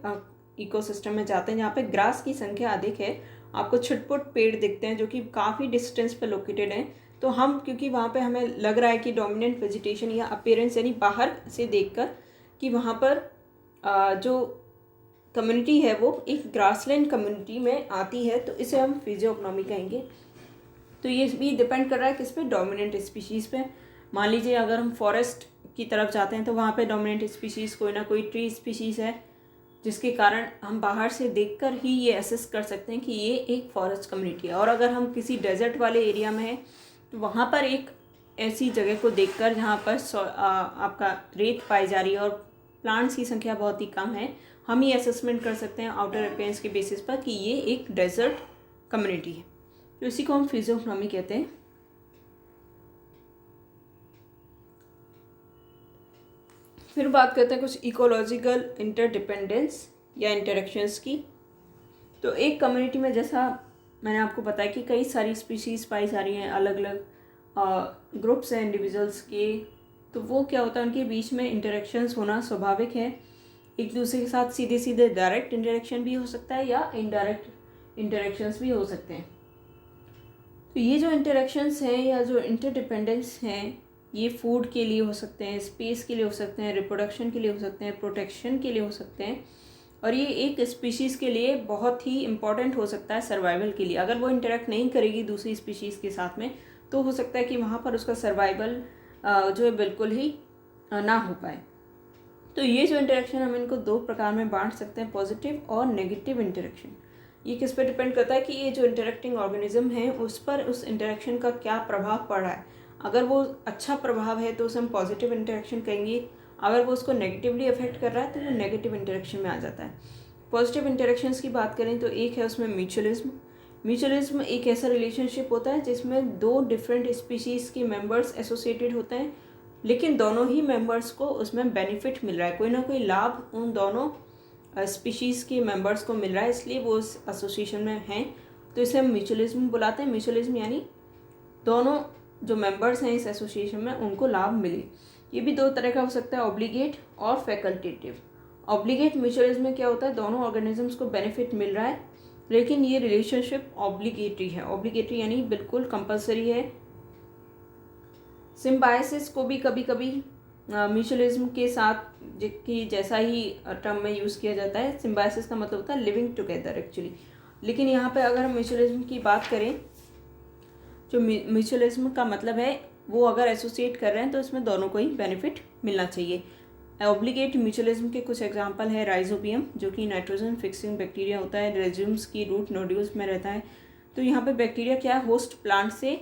S1: इकोसिस्टम में जाते हैं जहाँ पे ग्रास की संख्या अधिक है, आपको छुटपुट पेड़ दिखते हैं जो कि काफ़ी डिस्टेंस पे लोकेटेड हैं, तो हम क्योंकि वहाँ पे हमें लग रहा है कि डोमिनेंट वेजिटेशन या अपीयरेंस यानी बाहर से देखकर कि वहाँ पर जो कम्युनिटी है वो एक ग्रासलैंड कम्युनिटी में आती है, तो इसे हम फिजियोग्नोमी कहेंगे। तो ये भी डिपेंड कर रहा है किस पे, डोमिनेंट स्पीशीज़ पे। मान लीजिए अगर हम फॉरेस्ट की तरफ जाते हैं तो वहाँ पे डोमिनेंट स्पीशीज़ कोई ना कोई ट्री स्पीशीज़ है, जिसके कारण हम बाहर से देखकर ही ये असेस कर सकते हैं कि ये एक फॉरेस्ट कम्युनिटी है। और अगर हम किसी डेजर्ट वाले एरिया में हैं तो वहाँ पर एक ऐसी जगह को देखकर जहाँ पर आपका रेत पाई जा रही है और प्लांट्स की संख्या बहुत ही कम है, हम ये असेसमेंट कर सकते हैं आउटर अपीयरेंस के बेसिस पर कि ये एक डेजर्ट कम्युनिटी है। तो इसी को हम फिजियोग्नोमी कहते हैं। फिर बात करते हैं कुछ इकोलॉजिकल इंटरडिपेंडेंस या इंटरेक्शंस की। तो एक कम्युनिटी में, जैसा मैंने आपको बताया कि कई सारी स्पीशीज़ पाई जा रही हैं, अलग अलग ग्रुप्स हैं इंडिविजुअल्स के, तो वो क्या होता है, उनके बीच में इंटरेक्शंस होना स्वाभाविक है। एक दूसरे के साथ सीधे सीधे डायरेक्ट इंटरेक्शन भी हो सकता है या इनडायरेक्ट इंटरेक्शंस भी हो सकते हैं। तो ये जो इंटरेक्शंस हैं या जो इंटरडिपेंडेंस हैं, ये फूड के लिए हो सकते हैं, स्पेस के लिए हो सकते हैं, रिप्रोडक्शन के लिए हो सकते हैं, प्रोटेक्शन के लिए हो सकते हैं, और ये एक स्पीशीज़ के लिए बहुत ही इम्पॉर्टेंट हो सकता है सर्वाइवल के लिए। अगर वो इंटरेक्ट नहीं करेगी दूसरी स्पीशीज़ के साथ में तो हो सकता है कि वहाँ पर उसका सर्वाइवल जो है बिल्कुल ही ना हो पाए। तो ये जो इंटरेक्शन, हम इनको दो प्रकार में बांट सकते हैं, पॉजिटिव और नेगेटिव इंटरेक्शन। ये किस पे डिपेंड करता है कि ये जो इंटरेक्टिंग ऑर्गेनिज्म है उस पर उस इंटरेक्शन का क्या प्रभाव पड़ रहा है। अगर वो अच्छा प्रभाव है तो उसे हम पॉजिटिव इंटरेक्शन कहेंगे, अगर वो उसको नेगेटिवली अफेक्ट कर रहा है तो वो नेगेटिव इंटरेक्शन में आ जाता है। पॉजिटिव इंटरेक्शंस की बात करें तो एक है उसमें म्यूचुअलिज्म। म्यूचुअलिज्म एक ऐसा रिलेशनशिप होता है जिसमें दो डिफरेंट स्पीशीज़ के मेंबर्स एसोसिएटेड होते हैं, लेकिन दोनों ही मेंबर्स को उसमें बेनिफिट मिल रहा है, कोई ना कोई लाभ उन दोनों स्पीशीज़ के मेंबर्स को मिल रहा है, इसलिए वो उस एसोसिएशन में हैं, तो इसे हम म्यूचुअलिज्म बुलाते हैं। म्यूचुअलिज्म यानी दोनों जो मेंबर्स हैं इस एसोसिएशन में उनको लाभ मिले। ये भी दो तरह का हो सकता है, ऑब्लिगेट और फैकल्टेटिव। ऑब्लिगेट म्यूचुअलिज्म में क्या होता है, दोनों ऑर्गेनिजम्स को बेनिफिट मिल रहा है, लेकिन ये रिलेशनशिप ऑब्लिगेटरी है। ऑब्लिगेटरी यानी बिल्कुल कंपलसरी है। सिम्बायोसिस को भी कभी कभी म्यूचुअलिज्म के साथ कि जैसा ही टर्म में यूज़ किया जाता है। सिम्बायोसिस का मतलब होता है लिविंग टुगेदर एक्चुअली, लेकिन यहाँ पे अगर हम म्यूचुअलिज्म की बात करें, जो म्यूचुअलिज्म का मतलब है वो अगर एसोसिएट कर रहे हैं तो इसमें दोनों को ही बेनिफिट मिलना चाहिए। ऑब्लिगेट म्यूचुअलिज्म के कुछ एग्जांपल है राइजोबियम, जो कि नाइट्रोजन फिक्सिंग बैक्टीरिया होता है, रेज्यूम्स की रूट नोड्यूल्स में रहता है। तो यहाँ पे बैक्टीरिया क्या है, होस्ट प्लांट से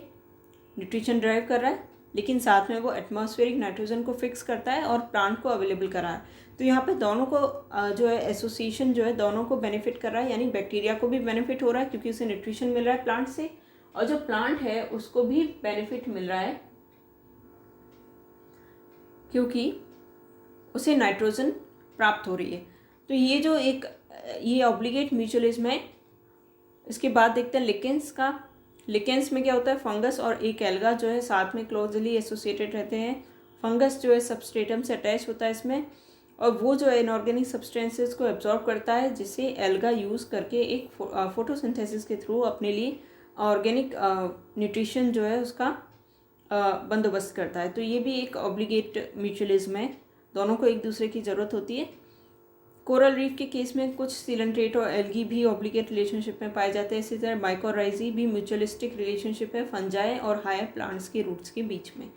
S1: न्यूट्रिशन ड्राइव कर रहा है, लेकिन साथ में वो एटमॉस्फेरिक नाइट्रोजन को फिक्स करता है और प्लांट को अवेलेबल करा है। तो यहाँ पे दोनों को जो है एसोसिएशन जो है दोनों को बेनिफिट कर रहा है, यानी बैक्टीरिया को भी बेनिफिट हो रहा है क्योंकि उसे न्यूट्रिशन मिल रहा है प्लांट से, और जो प्लांट है उसको भी बेनिफिट मिल रहा है क्योंकि उसे नाइट्रोजन प्राप्त हो रही है। तो ये जो ये ऑब्लिगेट म्यूचुअलिज्म है। इसके बाद देखते हैं लिकेंस का। लिकेंस में क्या होता है, फंगस और एक एल्गा जो है साथ में क्लोजली एसोसिएटेड रहते हैं। फंगस जो है सबस्ट्रेटम से अटैच होता है इसमें, और वो जो है इनऑर्गेनिक सब्सटेंसेस को एब्जॉर्ब करता है, जिसे एल्गा यूज़ करके एक फोटोसिंथेसिस के थ्रू अपने लिए ऑर्गेनिक न्यूट्रिशन जो है उसका बंदोबस्त करता है। तो ये भी एक ऑब्लिगेट म्यूचुअलिज्म है, दोनों को एक दूसरे की ज़रूरत होती है। कोरल रीफ के केस में कुछ सीलेंट्रेट और एल्गी भी ऑब्लिगेट रिलेशनशिप में पाए जाते हैं। इसी तरह माइकोराइजी भी म्यूचुअलिस्टिक रिलेशनशिप है फंजाई और हायर प्लांट्स के रूट्स के बीच में।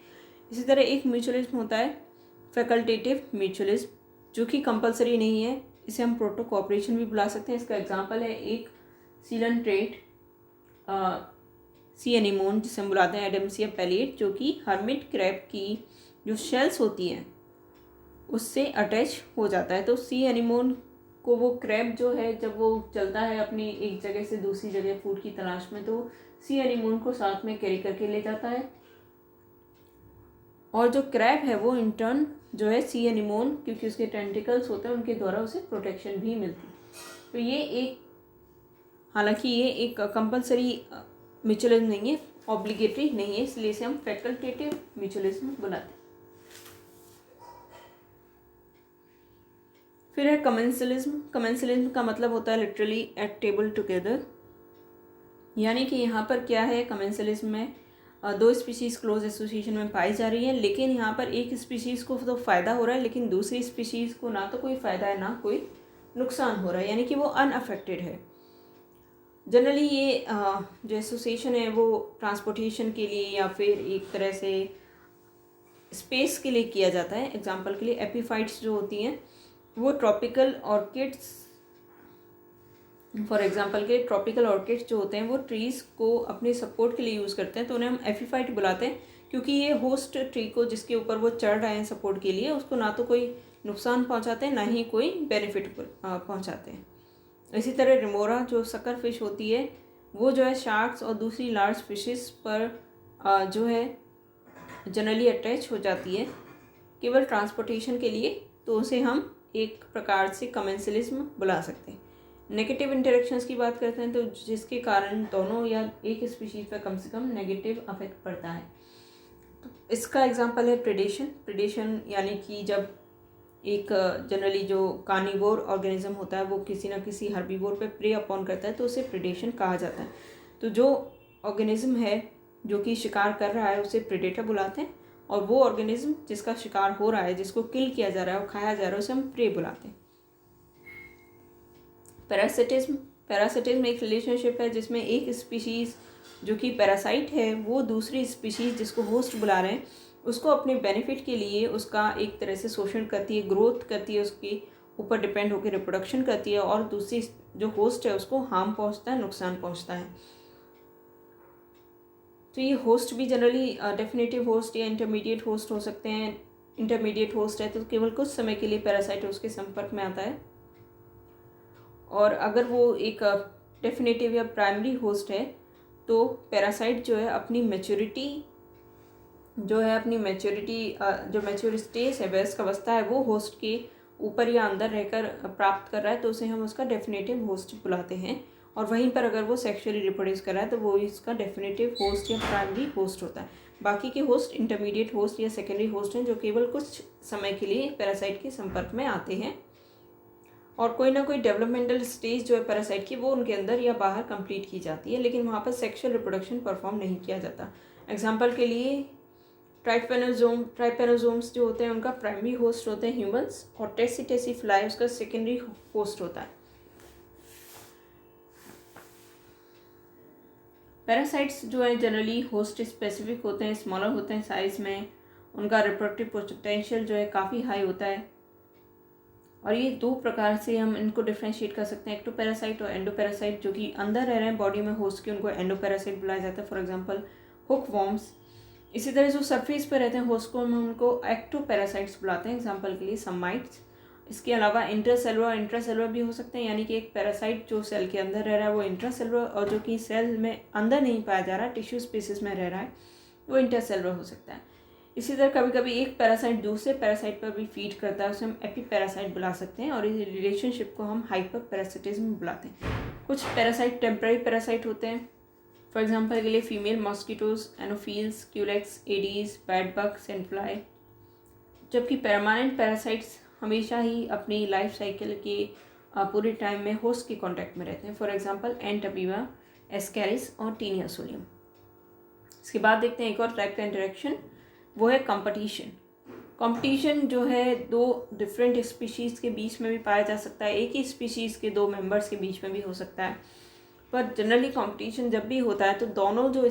S1: इसी तरह एक म्यूचुअलिज्म होता है फैकल्टेटिव म्यूचुअलिज्म, जो कि कंपलसरी नहीं है, इसे हम प्रोटो कोऑपरेशन भी बुला सकते हैं। इसका एग्जांपल है एक सीलेंट्रेट सी एनीमोन, जिसे हम बुलाते हैं एडम्सिया पैलेट, जो कि हर्मिट क्रैब की जो शेल्स होती हैं उससे अटैच हो जाता है। तो सी एनीमोन को वो क्रैब जो है जब वो चलता है अपनी एक जगह से दूसरी जगह फूड की तलाश में, तो सी एनीमोन को साथ में कैरी करके ले जाता है, और जो क्रैब है वो इंटर्न जो है सी एनीमोन, क्योंकि उसके टेंटिकल्स होते हैं, उनके द्वारा उसे प्रोटेक्शन भी मिलती है। तो ये एक, हालांकि ये एक कंपलसरी म्यूचुअलिज्म नहीं है, ऑब्लिगेटरी नहीं है, इसलिए इसे हम फैकल्टेटिव म्यूचुअलिज्म बुलाते हैं। फिर है कमेंसलिज्म। कमेंसलिज्म का मतलब होता है लिटरली एट टेबल टुगेदर, यानी कि यहाँ पर क्या है, कमेंसलिज्म में दो स्पीशीज़ क्लोज एसोसिएशन में पाई जा रही है, लेकिन यहाँ पर एक स्पीशीज़ को तो फ़ायदा हो रहा है लेकिन दूसरी स्पीशीज़ को ना तो कोई फ़ायदा है ना कोई नुकसान हो रहा है, यानी कि वो अनअफेक्टेड है। जनरली ये जो एसोसिएशन है वो ट्रांसपोर्टेशन के लिए या फिर एक तरह से स्पेस के लिए किया जाता है। एग्जांपल के लिए एपीफाइट्स जो होती हैं वो ट्रॉपिकल ऑर्किड्स, फॉर एग्जांपल के ट्रॉपिकल ऑर्किड्स जो होते हैं वो ट्रीज़ को अपने सपोर्ट के लिए यूज़ करते हैं, तो उन्हें हम एपीफाइट बुलाते हैं, क्योंकि ये होस्ट ट्री को जिसके ऊपर वो चढ़ रहे हैं सपोर्ट के लिए उसको ना तो कोई नुकसान पहुंचाते हैं ना ही कोई बेनिफिट पहुंचाते हैं। इसी तरह रिमोरा जो सकर फिश होती है वो जो है शार्क्स और दूसरी लार्ज फिशेस पर जो है जनरली अटैच हो जाती है केवल ट्रांसपोर्टेशन के लिए, तो उसे हम एक प्रकार से कमेंसलिज्म बुला सकते हैं। नेगेटिव इंटरेक्शंस की बात करते हैं तो जिसके कारण दोनों या एक स्पीशीज़ पर कम से कम नेगेटिव अफेक्ट पड़ता है, तो इसका एग्जांपल है प्रेडेशन। प्रेडेशन यानी कि जब एक जनरली जो कार्निवोर ऑर्गेनिज्म होता है वो किसी न किसी हर्बीवोर पे प्रे अपॉन करता है तो उसे प्रेडेशन कहा जाता है। तो जो ऑर्गेनिज्म है जो कि शिकार कर रहा है उसे प्रेडेटर बुलाते हैं, और वो ऑर्गेनिज्म जिसका शिकार हो रहा है, जिसको किल किया जा रहा है और खाया जा रहा है, उसे हम प्रे बुलाते हैं। पैरासिटिज्म। पैरासिटिज्म एक रिलेशनशिप है जिसमें एक स्पीशीज़ जो कि पैरासाइट है वो दूसरी स्पीशीज़ जिसको होस्ट बुला रहे हैं उसको अपने बेनिफिट के लिए उसका एक तरह से शोषण करती है, ग्रोथ करती है, उसके ऊपर डिपेंड होकर रिप्रोडक्शन करती है, और दूसरी जो होस्ट है उसको हार्म पहुंचता है, नुकसान पहुंचता है। तो ये होस्ट भी जनरली डेफिनेटिव होस्ट या इंटरमीडिएट होस्ट हो सकते हैं। इंटरमीडिएट होस्ट है तो केवल कुछ समय के लिए पैरासाइट उसके संपर्क में आता है, और अगर वो एक डेफिनेटिव या प्राइमरी होस्ट है तो पैरासाइट जो है अपनी मैच्योरिटी जो मैच्योर स्टेज है, वयस्क अवस्था है, वो होस्ट के ऊपर या अंदर रहकर प्राप्त कर रहा है तो उसे हम उसका डेफिनेटिव होस्ट बुलाते हैं, और वहीं पर अगर वो सेक्सुअली रिप्रोड्यूस कर रहा है तो वो इसका डेफिनेटिव होस्ट या प्राइमरी होस्ट होता है। बाकी के होस्ट इंटरमीडिएट होस्ट या सेकेंडरी होस्ट हैं जो केवल कुछ समय के लिए पैरासाइट के संपर्क में आते हैं, और कोई ना कोई डेवलपमेंटल स्टेज जो है पैरासाइट की वो उनके अंदर या बाहर कंप्लीट की जाती है, लेकिन वहाँ पर सेक्सुअल रिप्रोडक्शन परफॉर्म नहीं किया जाता। एग्जाम्पल के लिए ट्राइपेनोजोम्स जो होते हैं उनका प्राइमरी होस्ट होते हैं ह्यूमंस, और टेसी फ्लाई उसका सेकेंडरी होस्ट होता है। पैरासाइट्स जो है जनरली होस्ट स्पेसिफिक होते हैं, स्मॉलर होते हैं साइज में, उनका रिप्रोडक्टिव पोटेंशियल जो है काफ़ी हाई होता है, और ये दो प्रकार से हम इनको डिफ्रेंशिएट कर सकते हैं, एक्टोपैरासाइट और एंडोपैरासाइट। जो कि अंदर रह रहे हैं बॉडी में होस्ट के उनको एंडोपैरासाइट बुलाया जाता है, फॉर एग्जांपल हुक वॉर्म्स। इसी तरह जो सरफेस पर रहते हैं होस्ट को हम उनको एक्टोपैरासाइट्स बुलाते हैं, एग्जांपल के लिए समिट्स। इसके अलावा इंट्रासेलुलर भी हो सकते हैं, यानी कि एक पैरासाइट जो सेल के अंदर रह रहा है वो इंट्रासेलुलर, और जो कि सेल में अंदर नहीं पाया जा रहा है, टिश्यू स्पेसिस में रह रहा है, वो इंटरसेलुलर हो सकता है। इसी तरह कभी कभी एक पैरासाइट दूसरे पैरासाइट पर भी फीड करता है, उसे हम एपीपैरासाइट बुला सकते हैं, और इस रिलेशनशिप को हम हाइपर पैरासिटिज्म बुलाते हैं। कुछ पैरासाइट टेम्पररी पैरासाइट होते हैं, फॉर एग्जांपल के लिए female mosquitoes, Anopheles, Culex, Aedes, bedbug, sandfly. जबकि परमानेंट पैरासाइट्स हमेशा ही अपनी लाइफ साइकिल के पूरे टाइम में होस्ट के कांटेक्ट में रहते हैं, for example ant amoeba, Ascaris और टीनिया सोलियम। इसके बाद देखते हैं एक और टाइप का इंटरेक्शन, वो है कंपटीशन। कंपटीशन जो है दो डिफरेंट स्पीशीज़ के बीच में भी पाया जा सकता है, एक ही स्पीशीज़ के दो मेंबर्स के बीच में भी हो सकता है, पर जनरली कंपटीशन जब भी होता है तो दोनों जो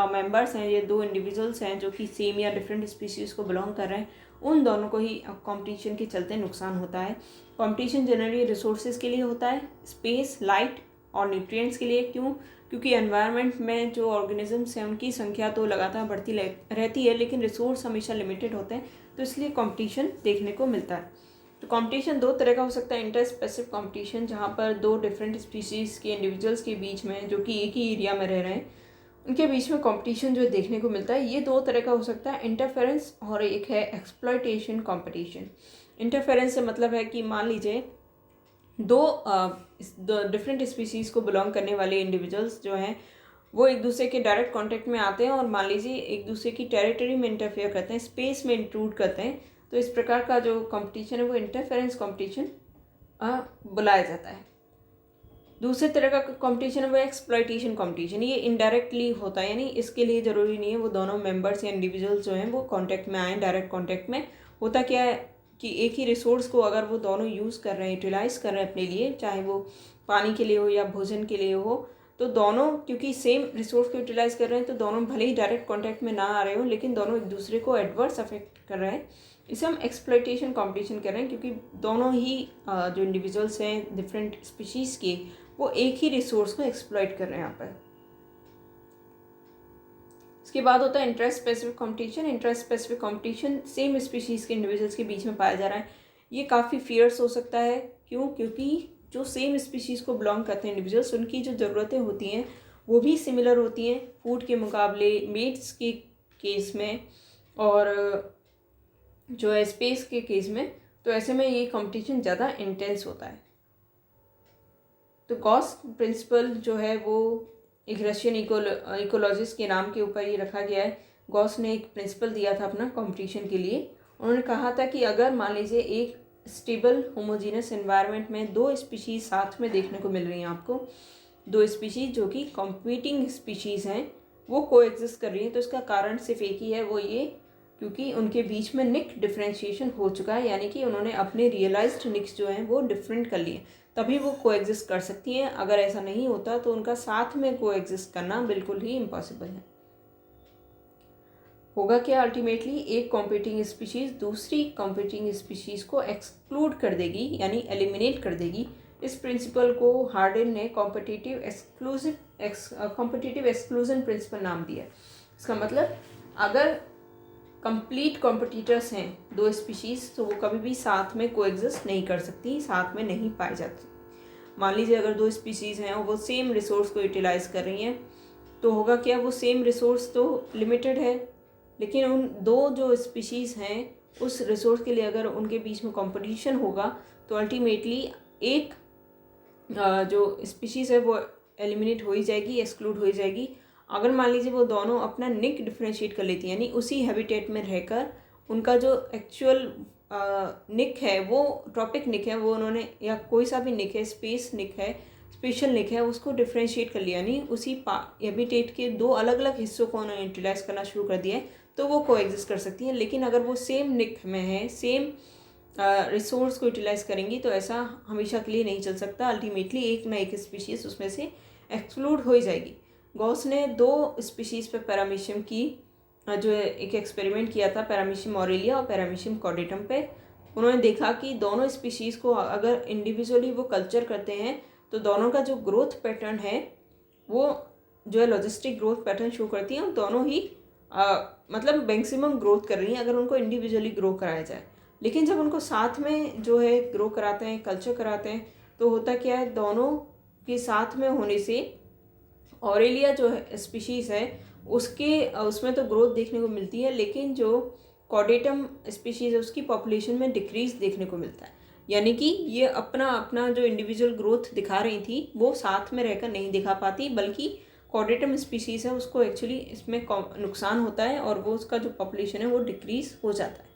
S1: मेंबर्स हैं, ये दो इंडिविजुअल्स हैं जो कि सेम या डिफरेंट स्पीशीज़ को बिलोंग कर रहे हैं, उन दोनों को ही कंपटीशन के चलते नुकसान होता है। कंपटीशन जनरली रिसोर्सेज के लिए होता है, स्पेस, लाइट और न्यूट्रिएंट्स के लिए। क्यों? क्योंकि एनवायरनमेंट में जो ऑर्गेनिजम्स हैं उनकी संख्या तो लगातार बढ़ती रहती है, लेकिन रिसोर्स हमेशा लिमिटेड होते हैं, तो इसलिए कंपटीशन देखने को मिलता है। तो कंपटीशन दो तरह का हो सकता है, इंटर स्पेसिफिक कंपटीशन, जहाँ पर दो डिफरेंट स्पीशीज़ के इंडिविजुअल्स के बीच में जो कि एक ही एरिया में रह रहे हैं उनके बीच में कंपटीशन जो देखने को मिलता है, ये दो तरह का हो सकता है, इंटरफेरेंस और एक है एक्सप्लॉयटेशन कंपटीशन। इंटरफेरेंस से मतलब है कि मान लीजिए दो डिफरेंट स्पीशीज़ को बिलोंग करने वाले इंडिविजुअल्स जो हैं वो एक दूसरे के डायरेक्ट कांटेक्ट में आते हैं और मान लीजिए एक दूसरे की टेरिटरी में इंटरफेयर करते हैं, स्पेस में इंट्रूड करते हैं, तो इस प्रकार का जो कंपटीशन है वो इंटरफेरेंस कंपटीशन बुलाया जाता है। दूसरे तरह का कंपटीशन है वो एक्सप्लॉयटेशन कंपटीशन। ये इनडायरेक्टली होता है, यानी इसके लिए ज़रूरी नहीं है वो दोनों मेंबर्स या इंडिविजुअल्स जो हैं वो कांटेक्ट में आएँ, डायरेक्ट कांटेक्ट में। होता क्या है कि एक ही रिसोर्स को अगर वो दोनों यूज़ कर रहे हैं, यूटिलाइज़ कर रहे हैं अपने लिए, चाहे वो पानी के लिए हो या भोजन के लिए हो, तो दोनों क्योंकि सेम रिसोर्स को यूटिलाइज़ कर रहे हैं तो दोनों भले ही डायरेक्ट कॉन्टैक्ट में ना आ रहे हो, लेकिन दोनों एक दूसरे को एडवर्स अफेक्ट कर रहे हैं। इसे हम एक्सप्लॉयटेशन कंपटीशन कर रहे हैं, क्योंकि दोनों ही जो इंडिविजुअल्स हैं डिफरेंट स्पीशीज़ के, वो एक ही रिसोर्स को एक्सप्लॉइट कर रहे हैं यहाँ पर। इसके बाद होता है interest specific competition. Interest specific competition same species के इंडिविजुअल्स के बीच में पाया जा रहा है। ये काफ़ी फियर्स हो सकता है। क्यों? क्योंकि जो सेम स्पीशीज़ को बिलोंग करते हैं इंडिविजुअल्स, उनकी जो ज़रूरतें होती हैं वो भी सिमिलर होती हैं फूड के मुकाबले, मेट्स के केस में और जो है स्पेस के केस में। तो ऐसे में ये कंपटीशन ज़्यादा इंटेंस होता है। तो गॉस प्रिंसिपल जो है वो एक रशियन इकोलॉजिस्ट के नाम के ऊपर ये रखा गया है। गॉस ने एक प्रिंसिपल दिया था अपना कंपटीशन के लिए। उन्होंने कहा था कि अगर मान लीजिए एक स्टेबल होमोजीनस एनवायरनमेंट में दो स्पीशीज़ साथ में देखने को मिल रही हैं आपको, दो स्पीशीज़ जो कि कॉम्पीटिंग स्पीशीज़ हैं वो कोएग्जिस्ट कर रही हैं, तो इसका कारण सिर्फ एक ही है, वो ये क्योंकि उनके बीच में निक डिफ्रेंशिएशन हो चुका है, यानी कि उन्होंने अपने रियलाइज्ड निक्स जो हैं वो डिफरेंट कर लिए, तभी वो कोएग्जिस्ट कर सकती हैं। अगर ऐसा नहीं होता तो उनका साथ में कोएग्जिस्ट करना बिल्कुल ही इम्पॉसिबल है। होगा क्या? अल्टीमेटली एक कॉम्पिटिंग स्पीशीज़ दूसरी कॉम्पिटिंग स्पीशीज़ को एक्सक्लूड कर देगी, यानी एलिमिनेट कर देगी। इस प्रिंसिपल को हार्डन ने कॉम्पिटिटिव एक्सक्लूजन प्रिंसिपल नाम दिया। इसका मतलब अगर कंप्लीट कॉम्पिटिटर्स हैं दो स्पीशीज़ तो वो कभी भी साथ में कोएग्जिस्ट नहीं कर सकती, साथ में नहीं पाई जाती। मान लीजिए अगर दो स्पीशीज़ हैं और वो सेम रिसोर्स को यूटिलाइज़ कर रही हैं, तो होगा क्या? वो सेम रिसोर्स तो लिमिटेड है, लेकिन उन दो जो स्पीशीज़ हैं उस रिसोर्स के लिए अगर उनके बीच में कंपटीशन होगा तो अल्टीमेटली एक जो स्पीशीज़ है वो एलिमिनेट हो ही जाएगी, एक्सक्लूड हो ही जाएगी। अगर मान लीजिए वो दोनों अपना निक डिफ्रेंशिएट कर लेती हैं, यानी उसी हैबिटेट में रहकर उनका जो एक्चुअल निक है वो ट्रॉपिक निक है, वो उन्होंने या कोई सा भी निक है, स्पेस निक है, स्पेशल निक है, उसको डिफ्रेंशिएट कर लिया, यानी उसी हैबिटेट के दो अलग अलग हिस्सों को उन्होंने यूटिलाइज करना शुरू कर दिया है, तो वो कोएग्जिस्ट कर सकती हैं। लेकिन अगर वो सेम निक में है, सेम रिसोर्स को यूटिलाइज करेंगी तो ऐसा हमेशा के लिए नहीं चल सकता। अल्टीमेटली एक ना एक स्पीशीज़ उसमें से एक्सक्लूड हो ही जाएगी। गॉस ने दो स्पीशीज़ पे पैरामीशियम की जो एक एक्सपेरिमेंट किया था, पैरामीशियम ऑरेलिया और पैरामीशियम कॉर्डेटम पे। उन्होंने देखा कि दोनों स्पीशीज़ को अगर इंडिविजुअली वो कल्चर करते हैं तो दोनों का जो ग्रोथ पैटर्न है वो जो है लॉजिस्टिक ग्रोथ पैटर्न शो करती हैं, और दोनों ही मतलब मैक्सिमम ग्रोथ कर रही हैं अगर उनको इंडिविजुअली ग्रो कराया जाए। लेकिन जब उनको साथ में जो है ग्रो कराते हैं, कल्चर कराते हैं, तो होता क्या है, दोनों के साथ में होने से ऑरेलिया जो है स्पीशीज़ है उसमें तो ग्रोथ देखने को मिलती है, लेकिन जो कॉर्डेटम स्पीशीज़ है उसकी पॉपुलेशन में डिक्रीज देखने को मिलता है। यानी कि ये अपना अपना जो इंडिविजुअल ग्रोथ दिखा रही थी वो साथ में रहकर नहीं दिखा पाती, बल्कि कॉर्डेटम स्पीशीज़ है उसको एक्चुअली इसमें नुकसान होता है और वो उसका जो पॉपुलेशन है वो डिक्रीज हो जाता है।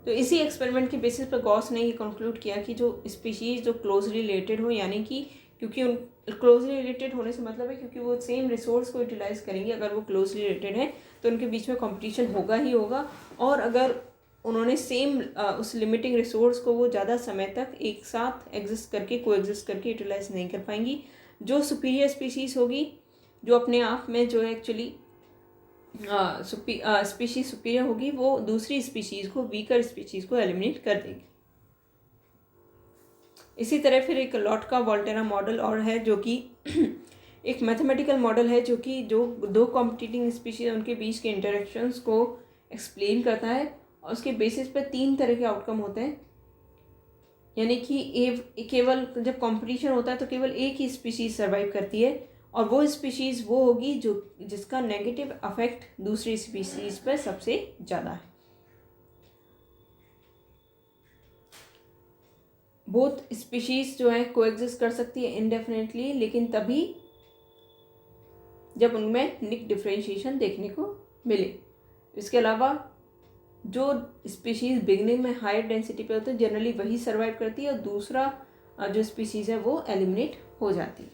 S1: तो इसी एक्सपेरिमेंट के बेसिस पर गॉस ने ये कंक्लूड किया कि जो स्पीशीज़ जो क्लोजली रिलेटेड हो, यानी कि क्योंकि उन क्लोजली रिलेटेड होने से मतलब है क्योंकि वो सेम रिसोर्स को यूटिलाइज करेंगे, अगर वो क्लोजली रिलेटेड है तो उनके बीच में कंपटीशन होगा ही होगा। और अगर उन्होंने सेम उस लिमिटिंग रिसोर्स को वो ज़्यादा समय तक एक साथ एग्जिस्ट करके कोएग्जिस्ट करके यूटिलाइज नहीं कर पाएंगी, जो सुपीरियर स्पीशीज़ होगी, जो अपने आप में जो है एक्चुअली स्पीशीज सुपीरियर होगी, वो दूसरी स्पीशीज़ को, वीकर स्पीशीज़ को एलिमिनेट कर देगी। इसी तरह फिर एक लॉटका वोल्टेरा मॉडल और है जो कि एक मैथमेटिकल मॉडल है जो कि जो दो कॉम्पिटिटिंग स्पीशीज उनके बीच के इंटरेक्शंस को एक्सप्लेन करता है, और उसके बेसिस पे 3 तरह के आउटकम होते हैं। यानी कि केवल जब कंपटीशन होता है तो केवल एक ही स्पीशीज़ सर्वाइव करती है, और वो स्पीशीज़ वो होगी जो जिसका नेगेटिव अफेक्ट दूसरी स्पीशीज़ पर सबसे ज़्यादा है। बोथ स्पीशीज़ जो है कोएग्जिस्ट कर सकती है इंडेफिनेटली, लेकिन तभी जब उनमें निक डिफ्रेंशिएशन देखने को मिले। इसके अलावा जो स्पीशीज़ बिगनिंग में हायर डेंसिटी पे होते हैं जनरली वही सर्वाइव करती है और दूसरा जो स्पीशीज़ है वो एलिमिनेट हो जाती है।